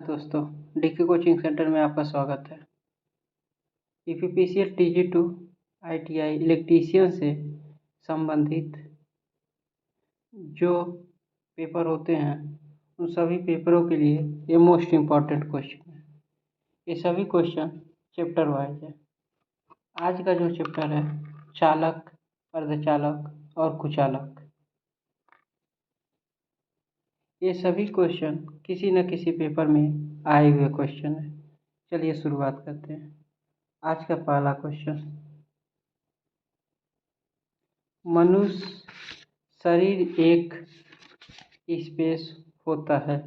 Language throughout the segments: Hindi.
दोस्तों, डीके कोचिंग सेंटर में आपका स्वागत है। ईपीपीसीएल TG2 ITI इलेक्ट्रीशियन से संबंधित जो पेपर होते हैं उन सभी पेपरों के लिए ये मोस्ट इम्पॉर्टेंट क्वेश्चन है। ये सभी क्वेश्चन चैप्टर वाइज है। आज का जो चैप्टर है चालक, अर्धचालक और कुचालक, ये सभी क्वेश्चन किसी न किसी पेपर में आए हुए क्वेश्चन है। चलिए शुरुआत करते हैं। आज का पहला क्वेश्चन, मनुष्य शरीर एक स्पेस होता है।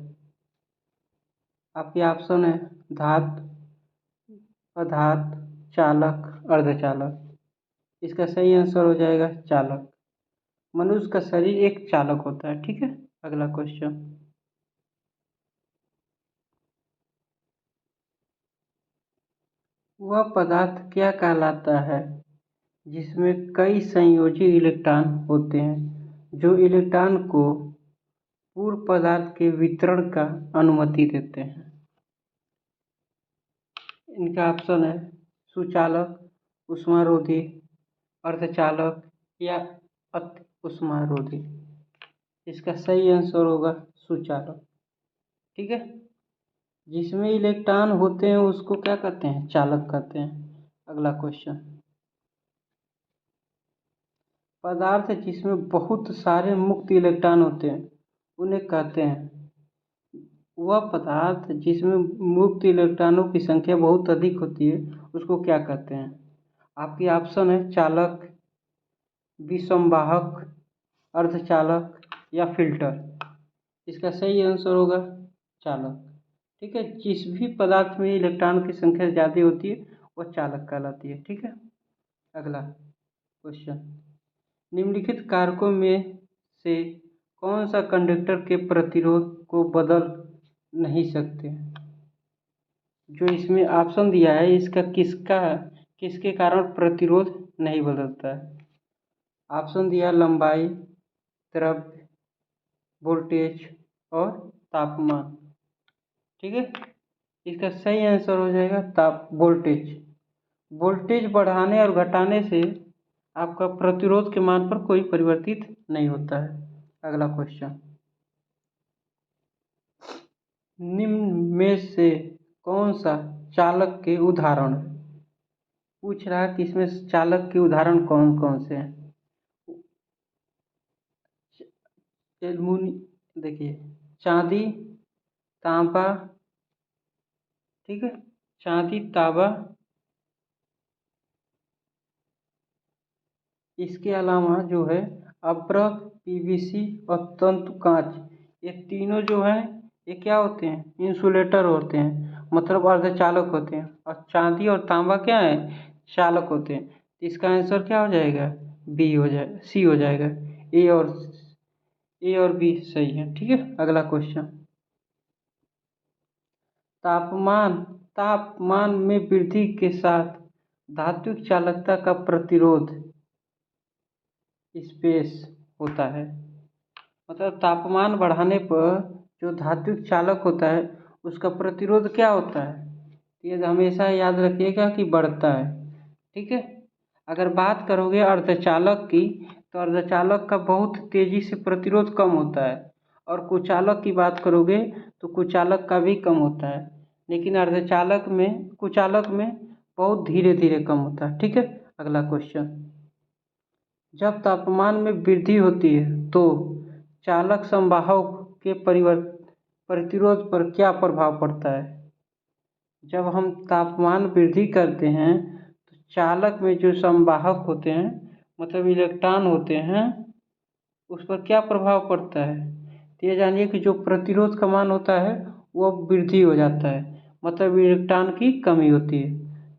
आपके ऑप्शन है धातु, अधातु, चालक, अर्धचालक। इसका सही आंसर हो जाएगा चालक। मनुष्य का शरीर एक चालक होता है। ठीक है, अगला क्वेश्चन, वह पदार्थ क्या कहलाता है जिसमें कई संयोजी इलेक्ट्रॉन होते हैं जो इलेक्ट्रॉन को पूर्ण पदार्थ के वितरण का अनुमति देते हैं। इनका ऑप्शन है सुचालक, ऊष्मारोधी, अर्धचालक या अति ऊष्मारोधी। इसका सही आंसर होगा सुचालक। ठीक है, जिसमें इलेक्ट्रॉन होते हैं उसको क्या कहते हैं? चालक कहते हैं। अगला क्वेश्चन, पदार्थ जिसमें बहुत सारे मुक्त इलेक्ट्रॉन होते हैं उन्हें कहते हैं, वह पदार्थ जिसमें मुक्त इलेक्ट्रॉनों की संख्या बहुत अधिक होती है उसको क्या कहते हैं? आपकी ऑप्शन है चालक, विसंवाहक, अर्धचालक या फिल्टर। इसका सही आंसर होगा चालक। ठीक है, जिस भी पदार्थ में इलेक्ट्रॉन की संख्या ज़्यादा होती है वह चालक कहलाती है। ठीक है, अगला क्वेश्चन, निम्नलिखित कारकों में से कौन सा कंडक्टर के प्रतिरोध को बदल नहीं सकते? जो इसमें ऑप्शन दिया है इसका किसके कारण प्रतिरोध नहीं बदलता है? ऑप्शन दिया लंबाई, द्रव्य, वोल्टेज और तापमान। ठीक है, इसका सही आंसर हो जाएगा वोल्टेज। वोल्टेज बढ़ाने और घटाने से आपका प्रतिरोध के मान पर कोई परिवर्तित नहीं होता है। अगला क्वेश्चन, निम्न में से कौन सा चालक के उदाहरण है? पूछ रहा है कि इसमें चालक के उदाहरण कौन कौन से हैं। देखिए, चांदी, तांबा, ठीक है, चांदी, तांबा, इसके अलावा जो है अभ्रक, PVC और तंतु कांच, ये तीनों जो हैं ये क्या होते हैं? इंसुलेटर होते हैं, मतलब अर्धचालक होते हैं। और चांदी और तांबा क्या है? चालक होते हैं। तो इसका आंसर क्या हो जाएगा? बी हो जाएगा, सी हो जाएगा। ए और बी सही है। ठीक है, अगला क्वेश्चन, तापमान में वृद्धि के साथ धात्विक चालकता का प्रतिरोध स्पेस होता है। मतलब तापमान बढ़ाने पर जो धात्विक चालक होता है उसका प्रतिरोध क्या होता है? ये हमेशा याद रखिएगा कि बढ़ता है। ठीक है, अगर बात करोगे अर्धचालक की तो अर्धचालक का बहुत तेज़ी से प्रतिरोध कम होता है, और कुचालक की बात करोगे तो कुचालक का भी कम होता है, लेकिन कुचालक में बहुत धीरे धीरे कम होता है। ठीक है, अगला क्वेश्चन, जब तापमान में वृद्धि होती है तो चालक संवाहक के प्रतिरोध पर क्या प्रभाव पड़ता है? जब हम तापमान वृद्धि करते हैं तो चालक में जो संवाहक होते हैं, मतलब इलेक्ट्रॉन होते हैं, उस पर क्या प्रभाव पड़ता है? तो ये जानिए कि जो प्रतिरोध का मान होता है वो वृद्धि हो जाता है, मतलब इलेक्ट्रॉन की कमी होती है।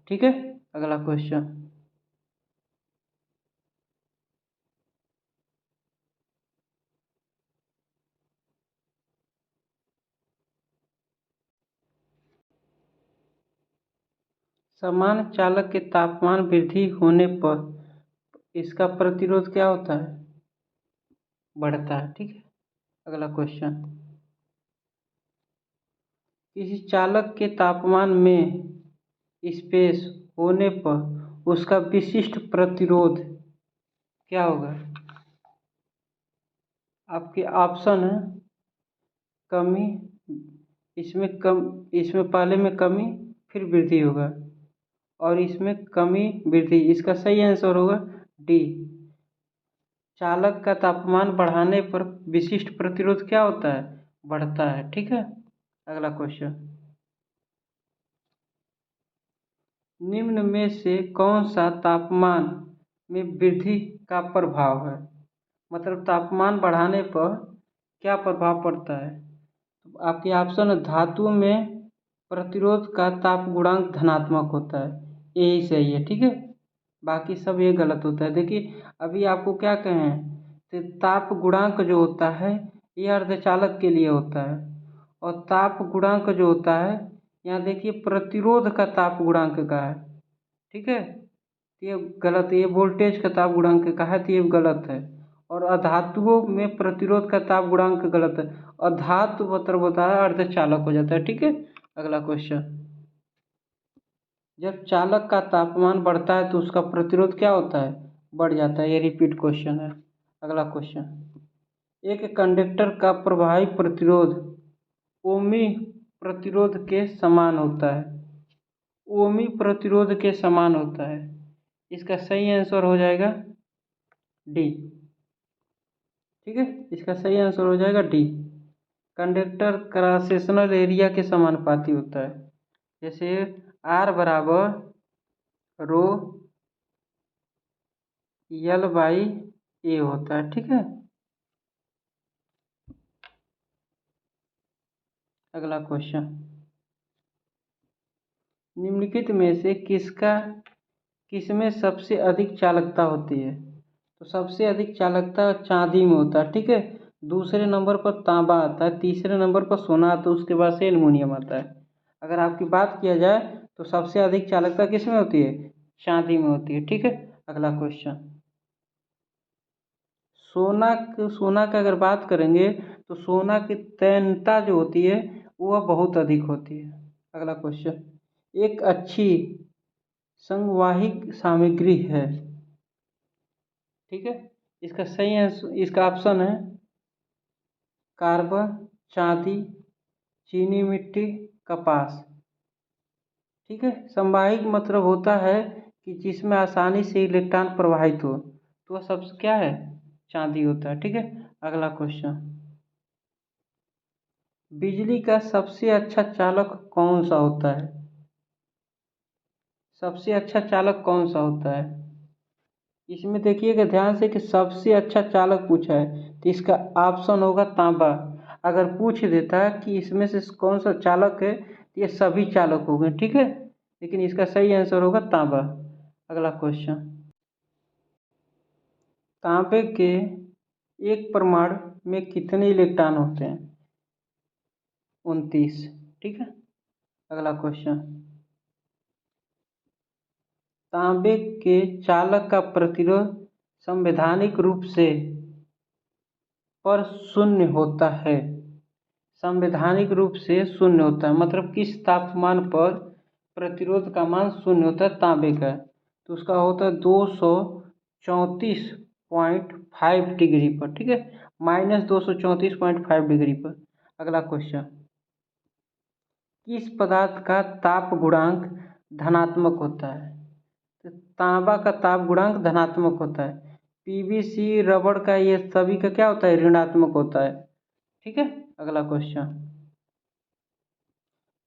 ठीक है, अगला क्वेश्चन, समान चालक के तापमान वृद्धि होने पर इसका प्रतिरोध क्या होता है? बढ़ता है। ठीक है, अगला क्वेश्चन, किसी चालक के तापमान में स्पेस होने पर उसका विशिष्ट प्रतिरोध क्या होगा? आपके ऑप्शन है कमी, इसमें पहले में कमी फिर वृद्धि होगा और इसमें कमी वृद्धि। इसका सही आंसर होगा डी। चालक का तापमान बढ़ाने पर विशिष्ट प्रतिरोध क्या होता है? बढ़ता है। ठीक है, अगला क्वेश्चन, निम्न में से कौन सा तापमान में वृद्धि का प्रभाव है? मतलब तापमान बढ़ाने पर क्या प्रभाव पड़ता है? तो आपके ऑप्शन है धातु में प्रतिरोध का ताप गुणांक धनात्मक होता है, यही सही है। ठीक है, बाकी सब ये गलत होता है। देखिए अभी आपको क्या कहें, तो ताप गुणांक जो होता है ये अर्धचालक के लिए होता है और ताप गुणांक जो होता है यहाँ देखिए प्रतिरोध का ताप गुणांक का है। ठीक है, ये गलत है, ये वोल्टेज का ताप गुणांक का है तो ये गलत है। और अधातुओं में प्रतिरोध का ताप गुणांक गलत है, अधातु मतलब होता है अर्धचालक हो जाता है। ठीक है, अगला क्वेश्चन, जब चालक का तापमान बढ़ता है तो उसका प्रतिरोध क्या होता है? बढ़ जाता है। ये रिपीट क्वेश्चन है। अगला क्वेश्चन, एक कंडक्टर का प्रभावी प्रतिरोध ओमी प्रतिरोध के समान होता है। ओमी प्रतिरोध के समान होता है, इसका सही आंसर हो जाएगा डी। ठीक है, इसका सही आंसर हो जाएगा D. Conductor cross sectional area के समानुपाती होता है। जैसे आर बराबर रो यल बाई ए होता है। ठीक है, अगला क्वेश्चन, निम्नलिखित में से किसमें सबसे अधिक चालकता होती है? तो सबसे अधिक चालकता चांदी में होता है। ठीक है, दूसरे नंबर पर तांबा आता है, तीसरे नंबर पर सोना आता है, उसके बाद से एल्युमिनियम आता है। अगर आपकी बात किया जाए तो सबसे अधिक चालकता किस में होती है? चांदी में होती है। ठीक है, अगला क्वेश्चन, सोना का अगर बात करेंगे तो सोना की तन्यता जो होती है वह बहुत अधिक होती है। अगला क्वेश्चन, एक अच्छी संवाहिक सामग्री है। ठीक है, इसका सही आंसर, इसका ऑप्शन है कार्बन, चांदी, चीनी मिट्टी, कपास। ठीक है, संवाहिक मतलब होता है कि जिसमें आसानी से इलेक्ट्रॉन प्रवाहित हो, तो वह सब क्या है? चांदी होता है। ठीक है, अगला क्वेश्चन, बिजली का सबसे अच्छा चालक कौन सा होता है? सबसे अच्छा चालक कौन सा होता है? इसमें देखिएगा ध्यान से कि सबसे अच्छा चालक पूछा है तो इसका ऑप्शन होगा तांबा। अगर पूछ देता है कि इसमें से कौन सा चालक है तो ये सभी चालक हो गए। ठीक है, लेकिन इसका सही आंसर होगा तांबा। अगला क्वेश्चन, तांबे के एक परमाणु में कितने इलेक्ट्रॉन होते हैं? 29। ठीक है, अगला क्वेश्चन, तांबे के चालक का प्रतिरोध संवैधानिक रूप से पर शून्य होता है। संवैधानिक रूप से शून्य होता है मतलब किस तापमान पर प्रतिरोध का मान शून्य होता है तांबे का? तो उसका होता है 234.5 डिग्री पर। ठीक है, -234.5 डिग्री पर। अगला क्वेश्चन, किस पदार्थ का ताप गुणांक धनात्मक होता है? तो तांबा का ताप गुणांक धनात्मक होता है। पीवीसी, रबड़ का, ये सभी का क्या होता है? ऋणात्मक होता है। ठीक है, अगला क्वेश्चन,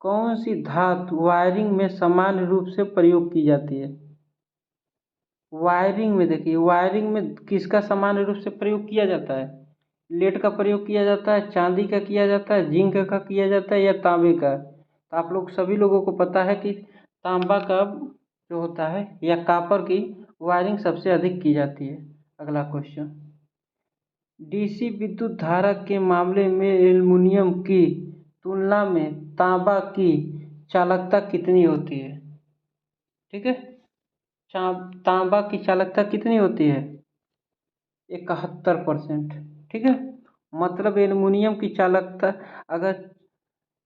कौन सी धातु वायरिंग में सामान्य रूप से प्रयोग की जाती है? वायरिंग में देखिए, वायरिंग में किसका सामान्य रूप से प्रयोग किया जाता है? लेड का प्रयोग किया जाता है, चांदी का किया जाता है, जिंक का किया जाता है या तांबे का? तो आप लोग सभी लोगों को पता है कि तांबा का जो होता है या कापर की वायरिंग सबसे अधिक की जाती है। अगला क्वेश्चन, डीसी विद्युत धारा के मामले में एल्युमिनियम की तुलना में तांबा की चालकता कितनी होती है? ठीक है, तांबा की चालकता कितनी होती है? 71%। ठीक है, मतलब एल्युमिनियम की चालकता, अगर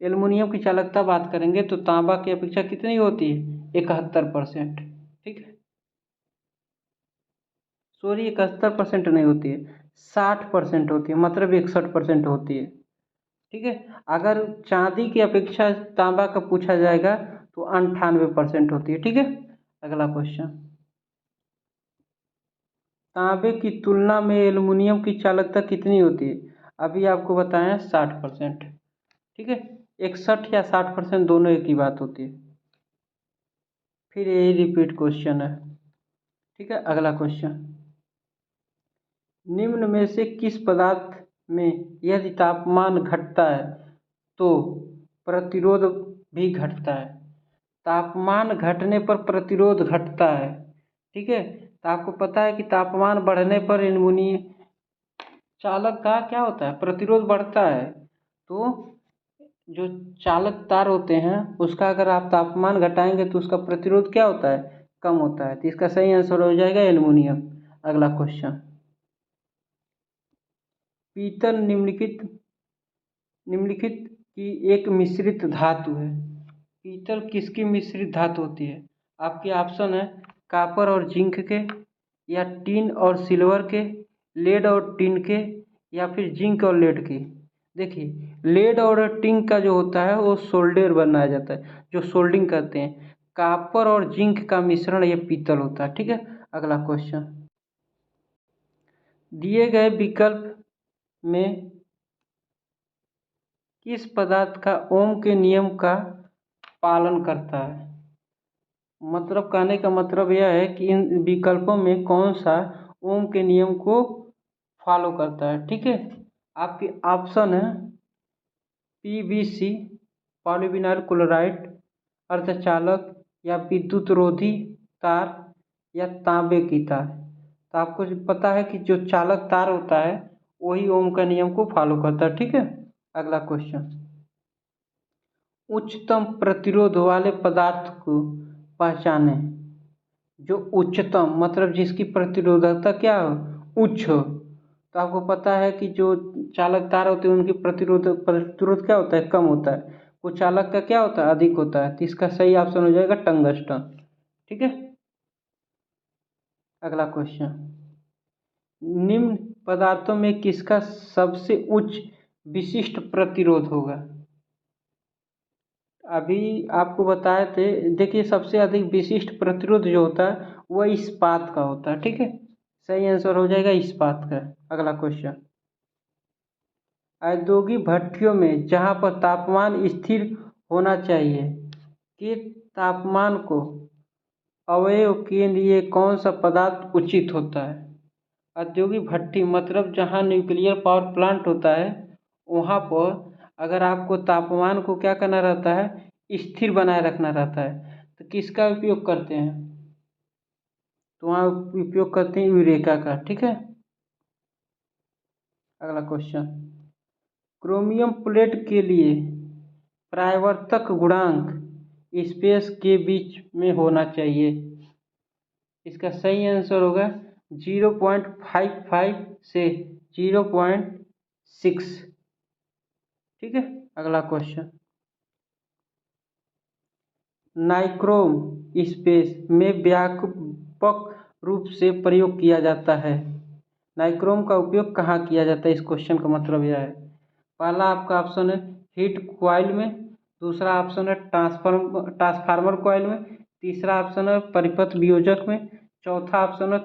एल्युमिनियम की चालकता बात करेंगे तो तांबा की अपेक्षा कितनी होती है? 71%। ठीक है, सॉरी 71% नहीं होती है, 60% होती है, मतलब 61% होती है। ठीक है, अगर चांदी की अपेक्षा तांबा का पूछा जाएगा तो 98% होती है। ठीक है, अगला क्वेश्चन, तांबे की तुलना में एल्युमिनियम की चालकता कितनी होती है? अभी आपको बताया 60%। ठीक है, 61 या 60% दोनों एक ही बात होती है। फिर यही रिपीट क्वेश्चन है। ठीक है, अगला क्वेश्चन, निम्न में से किस पदार्थ में यदि तापमान घटता है तो प्रतिरोध भी घटता है? तापमान घटने पर प्रतिरोध घटता है। ठीक है, तो आपको पता है कि तापमान बढ़ने पर एल्युमिनियम चालक का क्या होता है? प्रतिरोध बढ़ता है। तो जो चालक तार होते हैं उसका अगर आप तापमान घटाएंगे तो उसका प्रतिरोध क्या होता है? कम होता है। तो इसका सही आंसर हो जाएगा एल्युमिनियम। अगला क्वेश्चन, पीतल निम्नलिखित की एक मिश्रित धातु है। पीतल किसकी मिश्रित धातु होती है? आपके ऑप्शन है कॉपर और जिंक के, या टिन और सिल्वर के, लेड और टिन के, या फिर जिंक और लेड के। देखिए, लेड और टिन का जो होता है वो सोल्डर बनाया जाता है, जो सोल्डिंग करते हैं। कॉपर और जिंक का मिश्रण ये पीतल होता है। ठीक है, अगला क्वेश्चन, दिए गए विकल्प में किस पदार्थ का ओम के नियम का पालन करता है? मतलब कहने का मतलब यह है कि इन विकल्पों में कौन सा ओम के नियम को फॉलो करता है। ठीक है, आपके ऑप्शन है पीवीसी, पॉलीविनाइल क्लोराइड, अर्धचालक, या विद्युत रोधी तार, या तांबे की तार। तो आपको जो पता है कि जो चालक तार होता है वही ओम का नियम को फॉलो करता है। ठीक है, अगला क्वेश्चन, उच्चतम प्रतिरोध वाले पदार्थ को पहचाने। जो उच्चतम मतलब जिसकी प्रतिरोधकता क्या हो? उच्च हो। तो आपको पता है कि जो चालक तार होते हैं उनकी प्रतिरोध क्या होता है? कम होता है। वो चालक का क्या होता है? अधिक होता है। तो इसका सही ऑप्शन हो जाएगा टंगस्टन। ठीक है, अगला क्वेश्चन, निम्न पदार्थों में किसका सबसे उच्च विशिष्ट प्रतिरोध होगा? अभी आपको बताए थे। देखिए, सबसे अधिक विशिष्ट प्रतिरोध जो होता है वह इस्पात का होता है। ठीक है, सही आंसर हो जाएगा इस्पात का। अगला क्वेश्चन, औद्योगिक भट्टियों में जहाँ पर तापमान स्थिर होना चाहिए के तापमान को अवयव के लिए कौन सा पदार्थ उचित होता है? औद्योगिक भट्टी मतलब जहाँ न्यूक्लियर पावर प्लांट होता है वहाँ पर अगर आपको तापमान को क्या करना रहता है? स्थिर बनाए रखना रहता है। तो किसका उपयोग करते हैं? तो वहाँ उपयोग करते हैं यूरेका का। ठीक है, अगला क्वेश्चन, क्रोमियम प्लेट के लिए परावर्तक गुणांक स्पेस के बीच में होना चाहिए। इसका सही आंसर होगा 0.55 से 0.6। ठीक है, अगला क्वेश्चन, नाइक्रोम स्पेस में व्यापक रूप से प्रयोग किया जाता है। नाइक्रोम का उपयोग कहाँ किया जाता है? इस क्वेश्चन का मतलब यह है। पहला आपका ऑप्शन है हीट कॉइल में, दूसरा ऑप्शन है ट्रांसफार्मर कॉइल में, तीसरा ऑप्शन है परिपथ वियोजक में, चौथा ऑप्शन है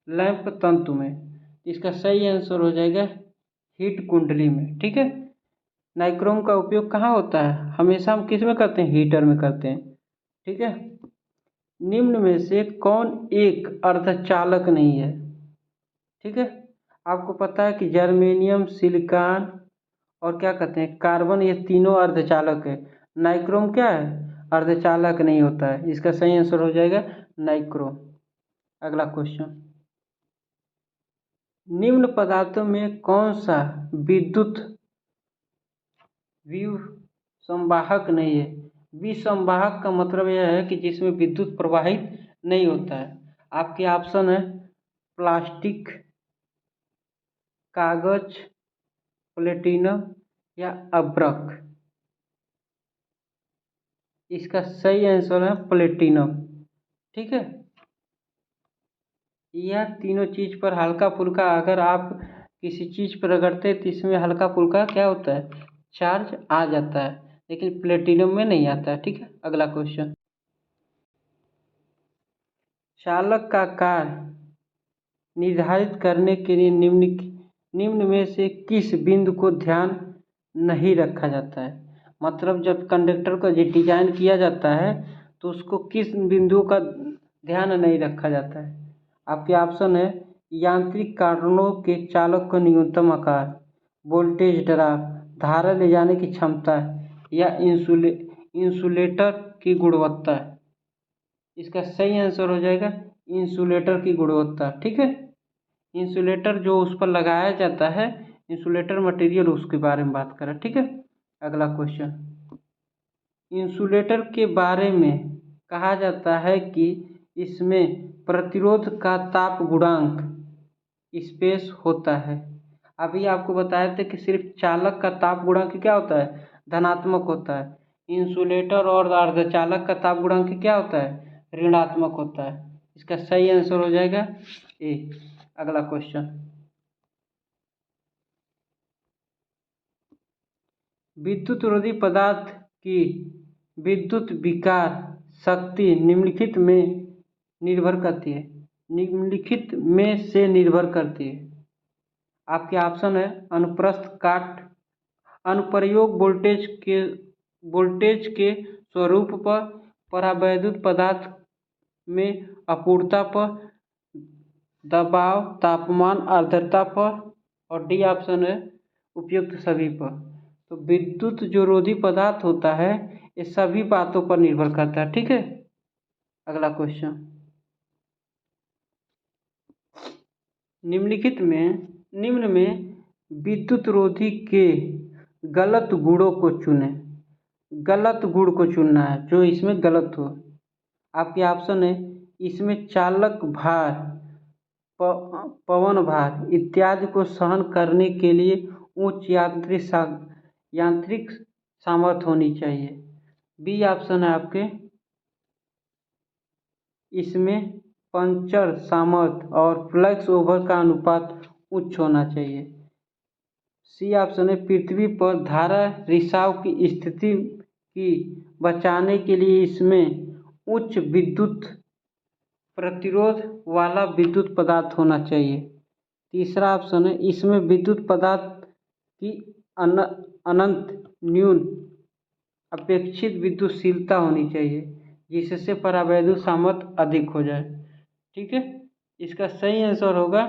लैंप तंतु में। इसका सही आंसर हो जाएगा हीट कुंडली में। ठीक है, नाइक्रोम का उपयोग कहाँ होता है? हमेशा हम किस में करते हैं? हीटर में करते हैं। ठीक है, निम्न में से कौन एक अर्धचालक नहीं है? ठीक है, आपको पता है कि जर्मेनियम, सिलिकॉन और क्या कहते हैं कार्बन, ये तीनों अर्धचालक है। नाइक्रोम क्या है? अर्धचालक नहीं होता है। इसका सही आंसर हो जाएगा नाइक्रोम। अगला क्वेश्चन, निम्न पदार्थों में कौन सा विद्युत विसंवाहक नहीं है? विसंवाहक का मतलब यह है कि जिसमें विद्युत प्रवाहित नहीं होता है। आपके ऑप्शन है प्लास्टिक, कागज, प्लेटिनम, या अब्रक। इसका सही आंसर है प्लेटिनम। ठीक है, यह तीनों चीज पर हल्का फुल्का अगर आप किसी चीज पर रगड़ते तो इसमें हल्का फुल्का क्या होता है, चार्ज आ जाता है, लेकिन प्लेटिनम में नहीं आता है। ठीक है, अगला क्वेश्चन, चालक का कार्य निर्धारित करने के लिए निम्न में से किस बिंदु को ध्यान नहीं रखा जाता है। मतलब जब कंडक्टर को डिजाइन किया जाता है तो उसको किस बिंदु का ध्यान नहीं रखा जाता है। आपके ऑप्शन है यांत्रिक कारणों के चालक का न्यूनतम आकार, वोल्टेज ड्रॉप, धारा ले जाने की क्षमता या इंसुलेटर की गुणवत्ता। इसका सही आंसर हो जाएगा इंसुलेटर की गुणवत्ता। ठीक है, इंसुलेटर जो उस पर लगाया जाता है, इंसुलेटर मटेरियल, उसके बारे में बात करें। ठीक है, अगला क्वेश्चन, इंसुलेटर के बारे में कहा जाता है कि इसमें प्रतिरोध का ताप गुणांक स्पेस होता है। अभी आपको बताए थे कि सिर्फ चालक का ताप गुणांक क्या होता है, धनात्मक होता है। इंसुलेटर और अर्धचालक का ताप गुणांक क्या होता है, ऋणात्मक होता है। इसका सही आंसर हो जाएगा ए। अगला क्वेश्चन, विद्युत रोधी पदार्थ की विद्युत विकार शक्ति निम्नलिखित में निर्भर करती है, निम्नलिखित में से निर्भर करती है। आपके ऑप्शन है अनुप्रस्थ काट, अनुप्रयोग वोल्टेज के स्वरूप पर, परावैद्युत पदार्थ में अपूर्णता पर, दबाव, तापमान, आर्द्रता पर, और डी ऑप्शन है उपयुक्त सभी पर। तो विद्युत जो रोधी पदार्थ होता है ये सभी बातों पर निर्भर करता है। ठीक है, अगला क्वेश्चन, निम्न में विद्युत रोधी के गलत गुणों को चुनें। गलत गुण को चुनना है जो इसमें गलत हो। आपके ऑप्शन है इसमें चालक भार, पवन भार इत्यादि को सहन करने के लिए उच्च यांत्रिक सामर्थ्य होनी चाहिए। बी ऑप्शन है आपके इसमें पंचर सामर्थ्य और फ्लक्स ओवर का अनुपात उच्च होना चाहिए। सी ऑप्शन है पृथ्वी पर धारा रिसाव की स्थिति की बचाने के लिए इसमें उच्च विद्युत प्रतिरोध वाला विद्युत पदार्थ होना चाहिए। तीसरा ऑप्शन है इसमें विद्युत पदार्थ की अनंत न्यून अपेक्षित विद्युतशीलता होनी चाहिए जिससे परावैद्युत सामर्थ्य अधिक हो जाए। ठीक है, इसका सही आंसर होगा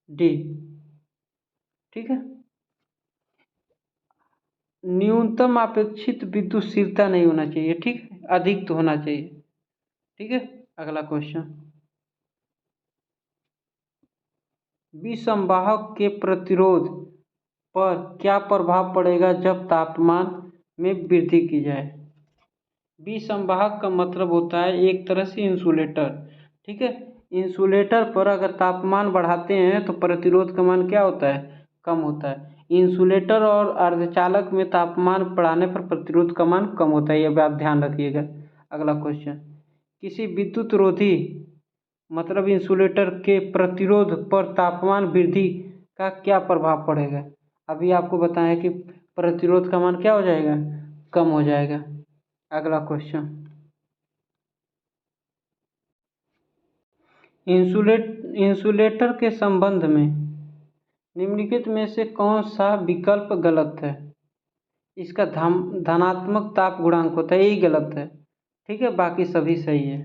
डी। ठीक है, न्यूनतम अपेक्षित विद्युतशीलता नहीं होना चाहिए, ठीक है, अधिक तो होना चाहिए। ठीक है, अगला क्वेश्चन, विसंवाहक के प्रतिरोध पर क्या प्रभाव पड़ेगा जब तापमान में वृद्धि की जाए। विसंवाहक का मतलब होता है एक तरह से इंसुलेटर। ठीक है, इंसुलेटर पर अगर तापमान बढ़ाते हैं तो प्रतिरोध का मान क्या होता है, कम होता है। इंसुलेटर और अर्धचालक में तापमान बढ़ाने पर प्रतिरोध का मान कम होता है, ये बात ध्यान रखिएगा। अगला क्वेश्चन, किसी विद्युत रोधी मतलब इंसुलेटर के प्रतिरोध पर तापमान वृद्धि का क्या प्रभाव पड़ेगा। अभी आपको बताएं कि प्रतिरोध का मान क्या हो जाएगा, कम हो जाएगा। अगला क्वेश्चन, इंसुलेटर के संबंध में निम्नलिखित में से कौन सा विकल्प गलत है। इसका धनात्मक ताप गुणांक होता है, यही गलत है। ठीक है, बाकी सभी सही है।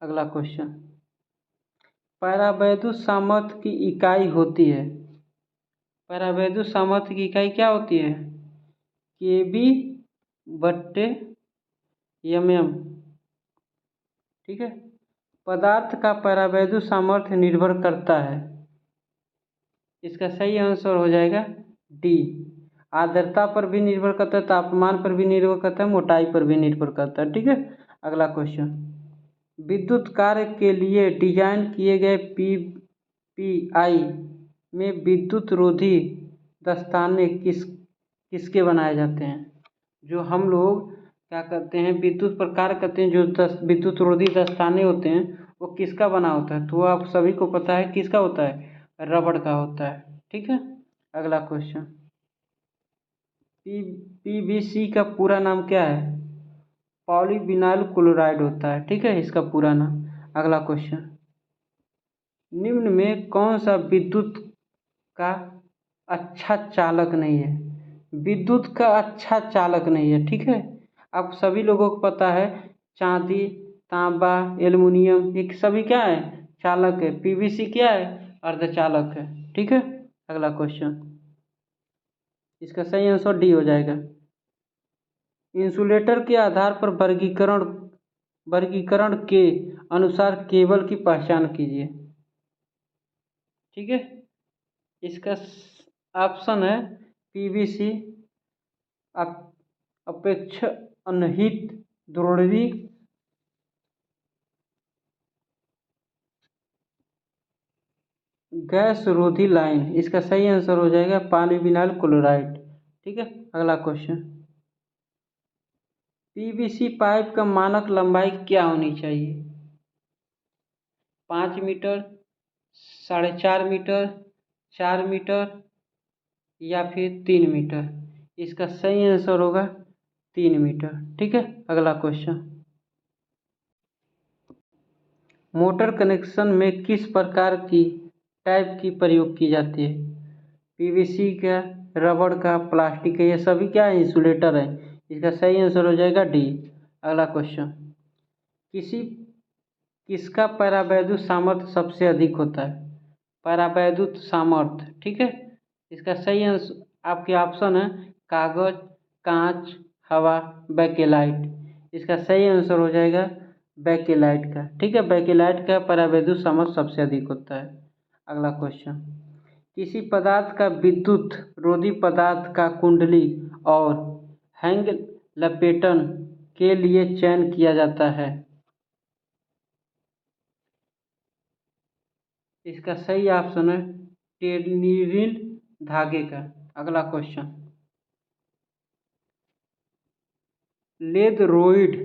अगला क्वेश्चन, परावैद्युत सामर्थ्य की इकाई होती है, परावैद्युत सामर्थ्य की इकाई क्या होती है, केबी बट्टे एमएम। ठीक है, पदार्थ का परावैद्युत सामर्थ्य निर्भर करता है। इसका सही आंसर हो जाएगा डी, आर्द्रता पर भी निर्भर करता है, तापमान पर भी निर्भर करता है, मोटाई पर भी निर्भर करता है। ठीक है, अगला क्वेश्चन, विद्युत कार्य के लिए डिजाइन किए गए पीपीआई में विद्युत रोधी दस्ताने किसके बनाए जाते हैं? जो हम लोग क्या करते हैं, विद्युत पर कार्य करते हैं, जो विद्युत रोधी दस्ताने होते हैं, वो किसका बना होता है? तो आप सभी को पता है किसका होता है, रबड़ का होता है। ठीक है, अगला क्वेश्चन, पीवीसी का पूरा नाम क्या है? पॉलीविनाइल क्लोराइड होता है। ठीक है, इसका पूरा नाम। अगला क्वेश्चन, निम्न में कौन सा विद्युत का अच्छा चालक नहीं है? विद्युत का अच्छा चालक नहीं है। ठीक है, आप सभी लोगों को पता है चांदी, तांबा, एल्युमिनियम, ये सभी क्या है, चालक है। पीवीसी क्या है, अर्धचालक है। ठीक है, अगला क्वेश्चन, इसका सही आंसर डी हो जाएगा। इंसुलेटर के आधार पर वर्गीकरण के अनुसार केबल की पहचान कीजिए। ठीक है, इसका ऑप्शन है पीवीसी, अपेक्ष अनहित द्रोणी, गैस रोधी लाइन। इसका सही आंसर हो जाएगा पॉलीविनाइल क्लोराइड। ठीक है, अगला क्वेश्चन, पीवीसी पाइप का मानक लंबाई क्या होनी चाहिए? 5 मीटर, 4.5 मीटर, 4 मीटर या फिर 3 मीटर? इसका सही आंसर होगा 3 मीटर। ठीक है, अगला क्वेश्चन, मोटर कनेक्शन में किस प्रकार की टाइप की प्रयोग की जाती है? पीवीसी का, रबड़ का, प्लास्टिक का, ये सभी क्या है, इंसुलेटर है। इसका सही आंसर हो जाएगा डी। अगला क्वेश्चन, किसी किसका परावैद्युत सामर्थ्य सबसे अधिक होता है? परावैद्युत सामर्थ्य। ठीक है, इसका सही आंसर आपके ऑप्शन है कागज, कांच, हवा, बैकेलाइट। इसका सही आंसर हो जाएगा बैकेलाइट का। ठीक है, बैकेलाइट का परावैद्युत सामर्थ्य सबसे अधिक होता है। अगला क्वेश्चन, किसी पदार्थ का विद्युत रोधी पदार्थ का कुंडली और हैंग लपेटन के लिए चयन किया जाता है? इसका सही ऑप्शन है टेर्निरिन धागे का। अगला क्वेश्चन, लेदरोइड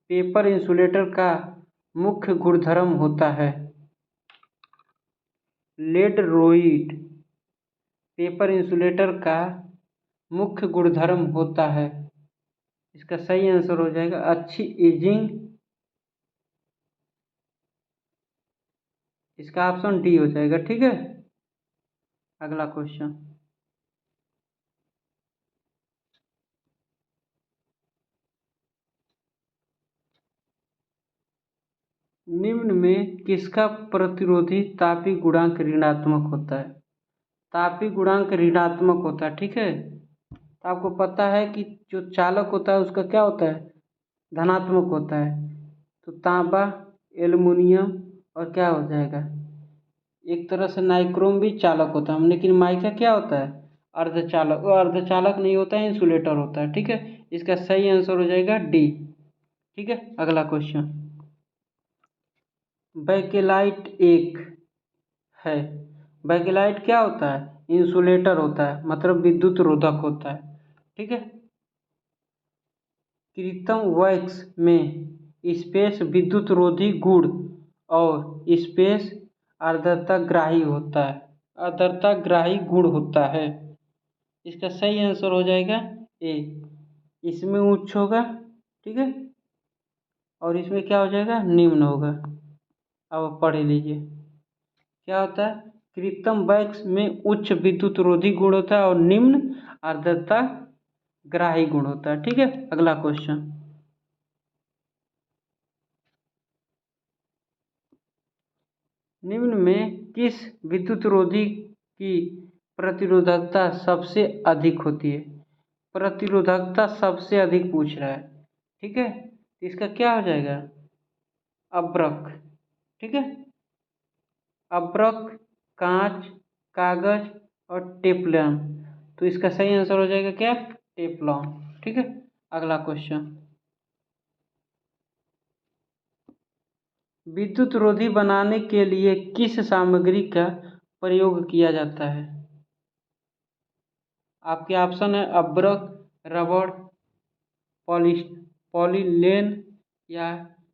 पेपर इंसुलेटर का मुख्य गुणधर्म होता है? लेडरोइड पेपर इंसुलेटर का मुख्य गुणधर्म होता है? इसका सही आंसर हो जाएगा अच्छी एजिंग। इसका ऑप्शन डी हो जाएगा। ठीक है, अगला क्वेश्चन, निम्न में किसका प्रतिरोधी तापी गुणांक ऋणात्मक होता है? तापी गुणांक ऋणात्मक होता है। ठीक है, तो आपको पता है कि जो चालक होता है उसका क्या होता है, धनात्मक होता है। तो तांबा, एल्युमिनियम और क्या हो जाएगा, एक तरह से नाइक्रोम भी चालक होता है, लेकिन माइका क्या होता है, अर्धचालक। वो अर्धचालक नहीं होता है, इंसुलेटर होता है। ठीक है, इसका सही आंसर हो जाएगा डी। ठीक है, अगला क्वेश्चन, बैकेलाइट एक है, बैकेलाइट क्या होता है, इंसुलेटर होता है, मतलब विद्युत रोधक होता है। ठीक है, कृत्रिम वैक्स में स्पेस विद्युत रोधी गुण और स्पेस आर्द्रताग्राही होता है, आर्द्रताग्राही गुण होता है। इसका सही आंसर हो जाएगा ए, इसमें उच्च होगा। ठीक है, और इसमें क्या हो जाएगा, निम्न होगा। अब पढ़ लीजिए क्या होता है, कृत्रिम वैक्स में उच्च विद्युत रोधी गुण होता है और निम्न आर्द्रता ग्राही गुण होता है। ठीक है, अगला क्वेश्चन, निम्न में किस विद्युत रोधी की प्रतिरोधकता सबसे अधिक होती है? प्रतिरोधकता सबसे अधिक पूछ रहा है। ठीक है, इसका क्या हो जाएगा, अब्रक। ठीक है, अब्रक, कांच, कागज और टेफ्लॉन। तो इसका सही आंसर हो जाएगा क्या, टेफ्लॉन। ठीक है, अगला क्वेश्चन, विद्युत रोधी बनाने के लिए किस सामग्री का प्रयोग किया जाता है? आपके ऑप्शन है अब्रक, रबड़, पॉलिश पॉलीलेन या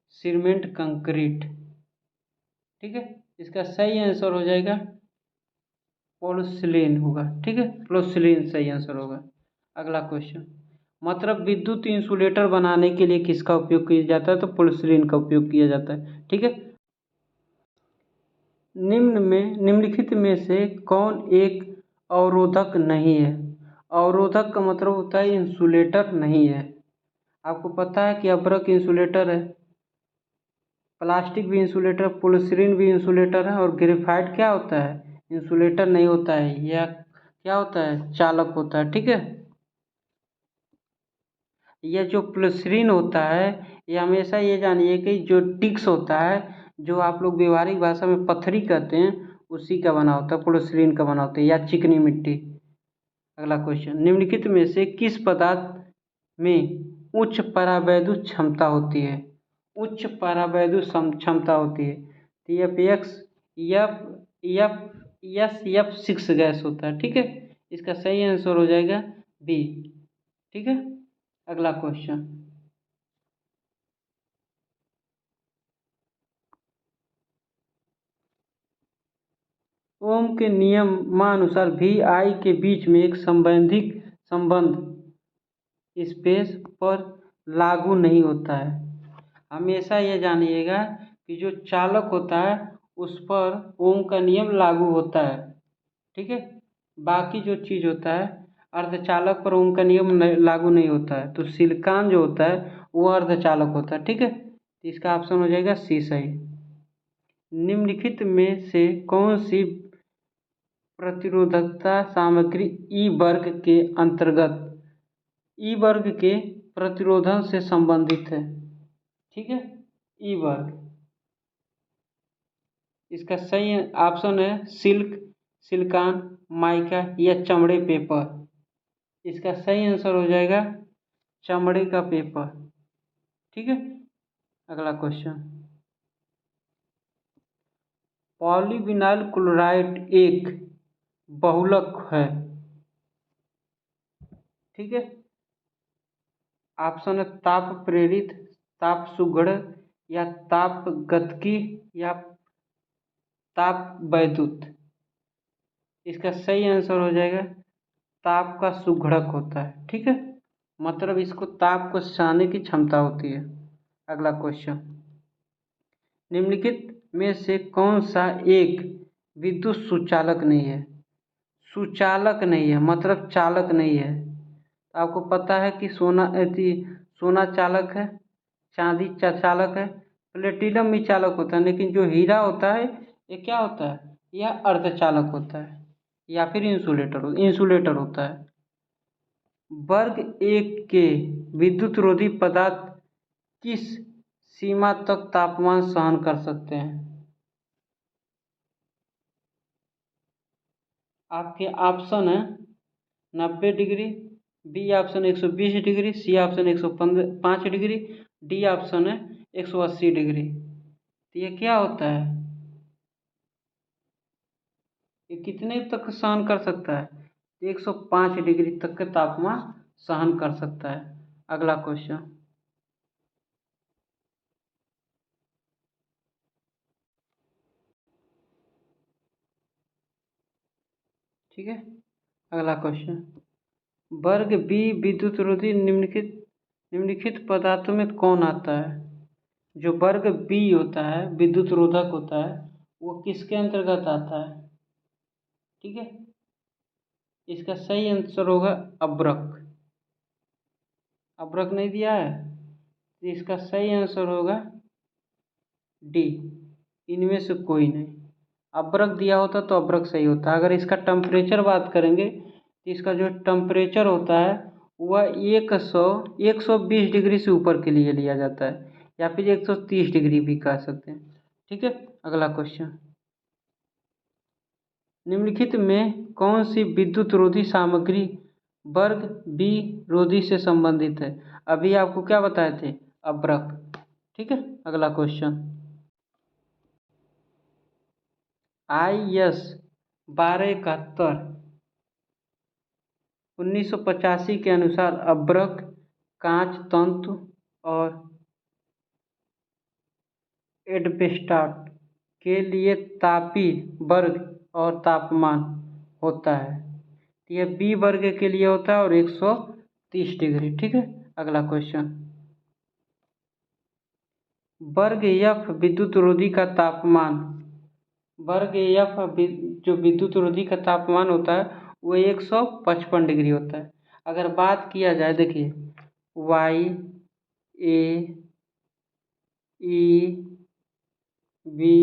सीमेंट कंक्रीट। ठीक है, इसका सही आंसर हो जाएगा पोर्सिलेन होगा। ठीक है, पोर्सिलेन सही आंसर होगा। अगला क्वेश्चन, मतलब विद्युत इंसुलेटर बनाने के लिए किसका उपयोग किया जाता है? तो पोर्सिलेन का उपयोग किया जाता है। ठीक है, निम्नलिखित में से कौन एक अवरोधक नहीं है? अवरोधक का मतलब होता है इंसुलेटर नहीं है। आपको पता है कि अब्रक इंसुलेटर है, प्लास्टिक भी इंसुलेटर, पॉलीस्टीरीन भी इंसुलेटर है, और ग्रेफाइट क्या होता है? इंसुलेटर नहीं होता है, यह क्या होता है? चालक होता है। ठीक है, यह जो पॉलीस्टीरीन होता है, ये हमेशा ये जानिए कि जो डिस्क होता है, जो आप लोग व्यवहारिक भाषा में पत्थरी कहते हैं, उसी का बना होता है, पॉलीस्टीरीन का बना होता है, या चिकनी मिट्टी। अगला क्वेश्चन, निम्नलिखित में से किस पदार्थ में उच्च परावैद्युत क्षमता होती है? उच्च परावैद्युत क्षमता होती है, तो F x, F F F 6 gas होता है। ठीक है, इसका सही आंसर हो जाएगा बी। ठीक है, अगला क्वेश्चन, ओम के नियमानुसार वी आई के बीच में एक संबंध स्पेस पर लागू नहीं होता है। हमेशा यह जानिएगा कि जो चालक होता है उस पर ओम का नियम लागू होता है। ठीक है, बाकी जो चीज़ होता है, अर्धचालक पर ओम का नियम लागू नहीं होता है। तो सिलिकॉन जो होता है वो अर्धचालक होता है। ठीक है, तो इसका ऑप्शन हो जाएगा सी सही। निम्नलिखित में से कौन सी प्रतिरोधकता सामग्री ई वर्ग के अंतर्गत ई वर्ग के प्रतिरोधन से संबंधित है? ठीक है, ई वर्ग, इसका सही ऑप्शन है सिल्क, सिलिकॉन, माइका या चमड़े पेपर। इसका सही आंसर हो जाएगा चमड़े का पेपर। ठीक है, अगला क्वेश्चन, पॉलीविनाइल क्लोराइड एक बहुलक है। ठीक है, ऑप्शन है ताप प्रेरित, ताप सुघड़, या ताप गतिकी, या ताप वैद्युत। इसका सही आंसर हो जाएगा ताप का सुघड़क होता है। ठीक है, मतलब इसको ताप को सहने की क्षमता होती है। अगला क्वेश्चन, निम्नलिखित में से कौन सा एक विद्युत सुचालक नहीं है? सुचालक नहीं है मतलब चालक नहीं है। आपको पता है कि सोना चालक है, चांदी चालक है, प्लेटिनम भी चालक होता है, लेकिन जो हीरा होता है ये क्या होता है? यह अर्धचालक होता है, या फिर इंसुलेटर होता है। वर्ग एक के विद्युत रोधी पदार्थ किस सीमा तक तापमान सहन कर सकते हैं? आपके ऑप्शन है 90 degree, B option 120 degree, C option 105 degree, D option है 180 डिग्री। तो ये क्या होता है? ये कितने तक सहन कर सकता है? 105 डिग्री तक का तापमान सहन कर सकता है। अगला क्वेश्चन, ठीक है, अगला क्वेश्चन, वर्ग बी विद्युत रोधी निम्नलिखित पदार्थों में कौन आता है? जो वर्ग बी होता है, विद्युत रोधक होता है, वो किसके अंतर्गत आता है? ठीक है, इसका सही आंसर होगा अब्रक। अब्रक नहीं दिया है, तो इसका सही आंसर होगा डी, इनमें से कोई नहीं। अब्रक दिया होता तो अब्रक सही होता। अगर इसका टेम्परेचर बात करेंगे तो इसका जो टेम्परेचर होता है वह 120 डिग्री से ऊपर के लिए लिया जाता है, या फिर 130 डिग्री भी कह सकते हैं। ठीक है, अगला क्वेश्चन, निम्नलिखित में कौन सी विद्युत रोधी सामग्री वर्ग बी रोधी से संबंधित है? अभी आपको क्या बताए थे? अब्रक। ठीक है, अगला क्वेश्चन, IS 1271 1985 के अनुसार अभ्रक, कांच तंतु और एस्बेस्टॉस के लिए तापीय वर्ग और तापमान होता है। यह बी वर्ग के लिए होता है और 130 डिग्री। ठीक है, अगला क्वेश्चन, वर्ग एफ विद्युत रोधी का तापमान, वर्ग एफ जो विद्युत रोधी का तापमान होता है वो 155 डिग्री होता है। अगर बात किया जाए, देखिए वाई ए ई बी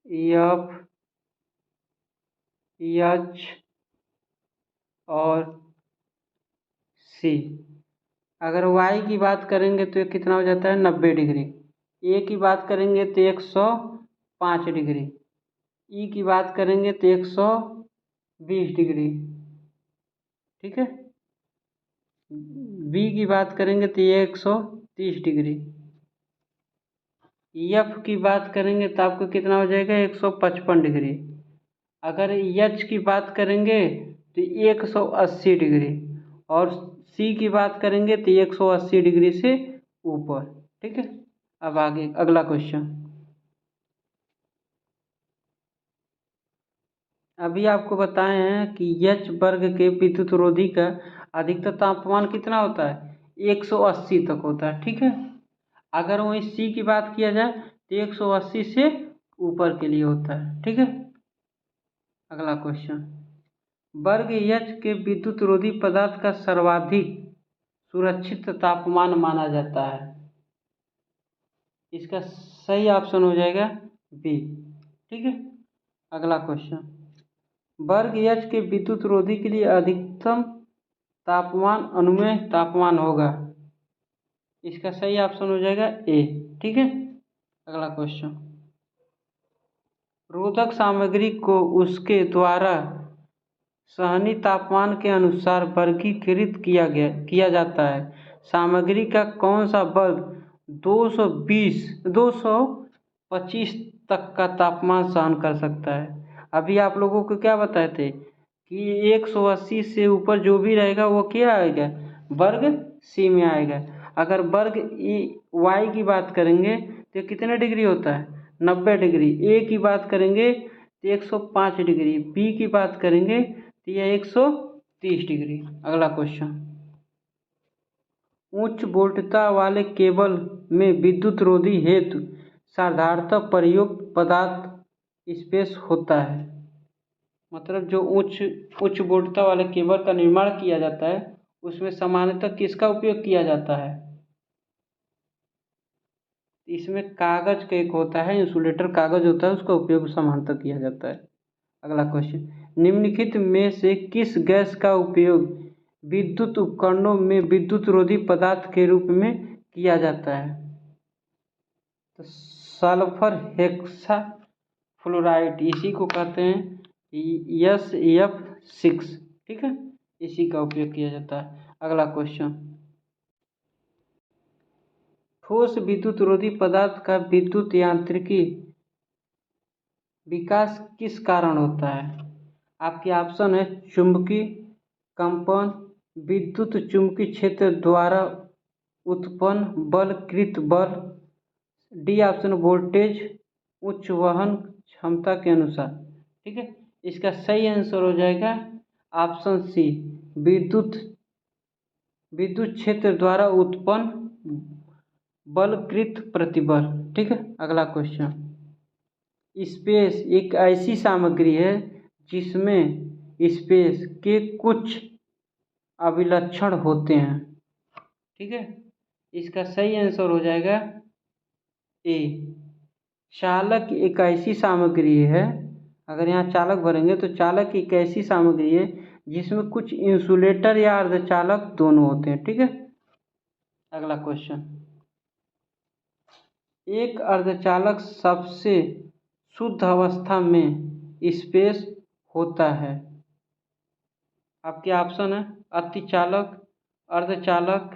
एफ एच और सी, अगर y की बात करेंगे तो ये कितना हो जाता है 90 डिग्री, ए की बात करेंगे तो 105 डिग्री, ई की बात करेंगे तो 120 डिग्री। ठीक है, बी की बात करेंगे तो ये 130 डिग्री, एफ की बात करेंगे तो आपको कितना हो जाएगा 155 डिग्री। अगर एच की बात करेंगे तो 180 डिग्री और सी की बात करेंगे तो 180 डिग्री से ऊपर। ठीक है, अब आगे अगला क्वेश्चन, अभी आपको बताए हैं कि एच वर्ग के विद्युत रोधी का अधिकतम तापमान कितना होता है 180 तक होता है। ठीक है, अगर वहीं सी की बात किया जाए तो 180 से ऊपर के लिए होता है। ठीक है, अगला क्वेश्चन, वर्ग एच के विद्युत रोधी पदार्थ का सर्वाधिक सुरक्षित तापमान माना जाता है। इसका सही ऑप्शन हो जाएगा बी। ठीक है, अगला क्वेश्चन, वर्ग एच के विद्युत रोधी के लिए अधिकतम तापमान अनुमेय तापमान होगा। इसका सही ऑप्शन हो जाएगा ए। ठीक है, अगला क्वेश्चन, रोधक सामग्री को उसके द्वारा सहनीय तापमान के अनुसार वर्गीकृत किया जाता है। सामग्री का कौन सा वर्ग 225 तक का तापमान सहन कर सकता है। अभी आप लोगों को क्या बताए थे कि 180 से ऊपर जो भी रहेगा वो क्या आएगा, वर्ग सी में आएगा। अगर वर्ग वाई की बात करेंगे तो कितने डिग्री होता है 90 डिग्री, ए की बात करेंगे तो 105 डिग्री, बी की बात करेंगे तो यह 130 डिग्री। अगला क्वेश्चन, उच्च वोल्टता वाले केबल में विद्युत रोधी हेतु साधारणतः प्रयुक्त पदार्थ स्पेस होता है। मतलब जो उच्च वोल्टता वाले केबल का निर्माण किया जाता है उसमें सामान्यतः किसका उपयोग किया जाता है, इसमें कागज का एक होता है इंसुलेटर कागज होता है, उसका उपयोग सामान्यतः किया जाता है। अगला क्वेश्चन, निम्नलिखित में से किस गैस का उपयोग विद्युत उपकरणों में विद्युत रोधी पदार्थ के रूप में किया जाता है। तो सल्फर हेक्सा फ्लोराइड, इसी को कहते हैं SF6। ठीक है, इसी का उपयोग किया जाता है। अगला क्वेश्चन, ठोस विद्युत रोधी पदार्थ का विद्युत यांत्रिकी विकास किस कारण होता है। आपके ऑप्शन है चुंबकीय कंपन, विद्युत चुंबकीय क्षेत्र द्वारा उत्पन्न बलकृत बल, डी ऑप्शन वोल्टेज उच्च वहन क्षमता के अनुसार। ठीक है, इसका सही आंसर हो जाएगा ऑप्शन सी, विद्युत क्षेत्र द्वारा उत्पन्न बलकृत प्रतिबल। ठीक है, अगला क्वेश्चन, स्पेस एक ऐसी सामग्री है जिसमें स्पेस के कुछ अभिलक्षण होते हैं। ठीक है, इसका सही आंसर हो जाएगा ए, चालक एक ऐसी सामग्री है, अगर यहाँ चालक भरेंगे तो चालक एक ऐसी सामग्री है जिसमें कुछ इंसुलेटर या अर्धचालक दोनों होते हैं। ठीक है, अगला क्वेश्चन, एक अर्धचालक सबसे शुद्ध अवस्था में स्पेस होता है। आपके ऑप्शन है अतिचालक, अर्धचालक,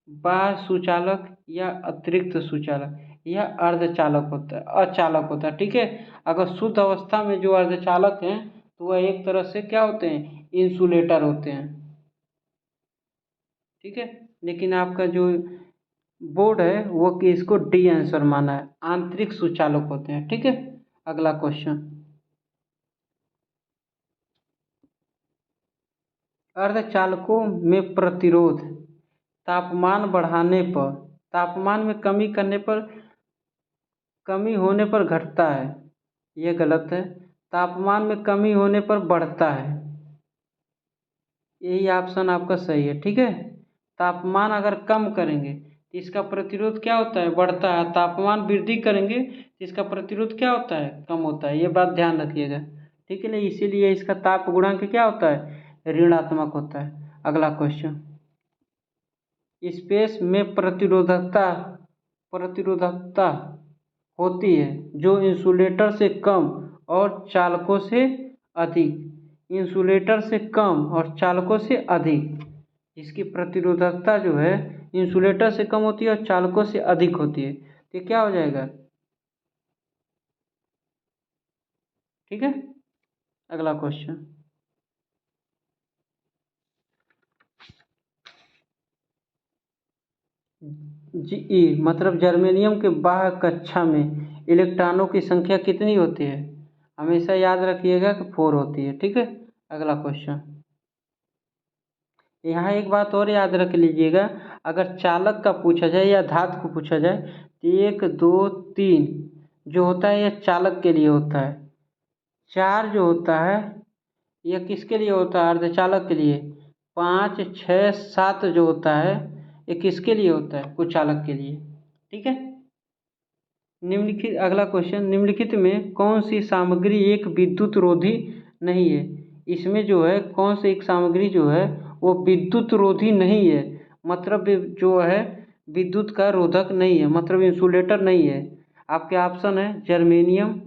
बाह्य सुचालक या अतिरिक्त सुचालक। यह अर्धचालक होता है, अचालक होता है। ठीक है, अगर शुद्ध अवस्था में जो अर्धचालक हैं तो वह एक तरह से क्या होते हैं, इंसुलेटर होते हैं। ठीक है, लेकिन आपका जो बोर्ड है वो कि इसको डी आंसर माना है, आंतरिक सुचालक होते हैं। ठीक है, अगला क्वेश्चन, अर्धचालकों में प्रतिरोध तापमान बढ़ाने पर, तापमान में कमी करने पर, कमी होने पर घटता है, ये गलत है। तापमान में कमी होने पर बढ़ता है, यही ऑप्शन आपका सही है। ठीक है, तापमान अगर कम करेंगे तो इसका प्रतिरोध क्या होता है, बढ़ता है। तापमान वृद्धि करेंगे तो इसका प्रतिरोध क्या होता है, कम होता है। ये बात ध्यान रखिएगा। ठीक है ना, इसीलिए इसका ताप गुणांक क्या होता है, ऋणात्मक होता है। अगला क्वेश्चन, स्पेस में प्रतिरोधकता, प्रतिरोधकता होती है जो इंसुलेटर से कम और चालकों से अधिक, इंसुलेटर से कम और चालकों से अधिक। इसकी प्रतिरोधकता जो है इंसुलेटर से कम होती है और चालकों से अधिक होती है, तो क्या हो जाएगा। ठीक है, अगला क्वेश्चन, जी मतलब जर्मेनियम के बाह्य कक्षा में इलेक्ट्रॉनों की संख्या कितनी होती है, हमेशा याद रखिएगा कि 4 होती है। ठीक है, अगला क्वेश्चन, यहाँ एक बात और याद रख लीजिएगा, अगर चालक का पूछा जाए या धातु को पूछा जाए तो 1 2 3 जो होता है यह चालक के लिए होता है, 4 जो होता है यह किसके लिए होता है, अर्धचालक के लिए, 5 6 7 जो होता है ये किसके लिए होता है, कुचालक के लिए। ठीक है, निम्नलिखित, अगला क्वेश्चन, निम्नलिखित में कौन सी सामग्री एक विद्युत रोधी नहीं है। इसमें जो है कौन सी एक सामग्री जो है वो विद्युत रोधी नहीं है, मतलब जो है विद्युत का रोधक नहीं है, मतलब इंसुलेटर नहीं है। आपके ऑप्शन है जर्मेनियम,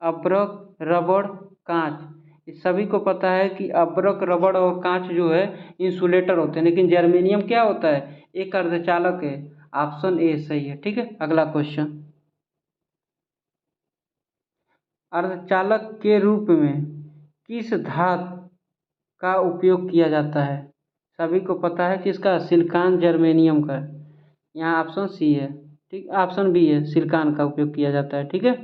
अब्रक, रबड़, कांच। इस सभी को पता है कि अब्रक, रबड़ और कांच जो है इंसुलेटर होते हैं, लेकिन जर्मेनियम क्या होता है, एक अर्धचालक है। ऑप्शन ए सही है। ठीक है, अगला क्वेश्चन, अर्धचालक के रूप में किस धातु का उपयोग किया जाता है, सभी को पता है कि इसका सिलिकॉन जर्मेनियम का, यहाँ ऑप्शन सी है। ठीक, ऑप्शन बी है, सिलिकॉन का उपयोग किया जाता है। ठीक है,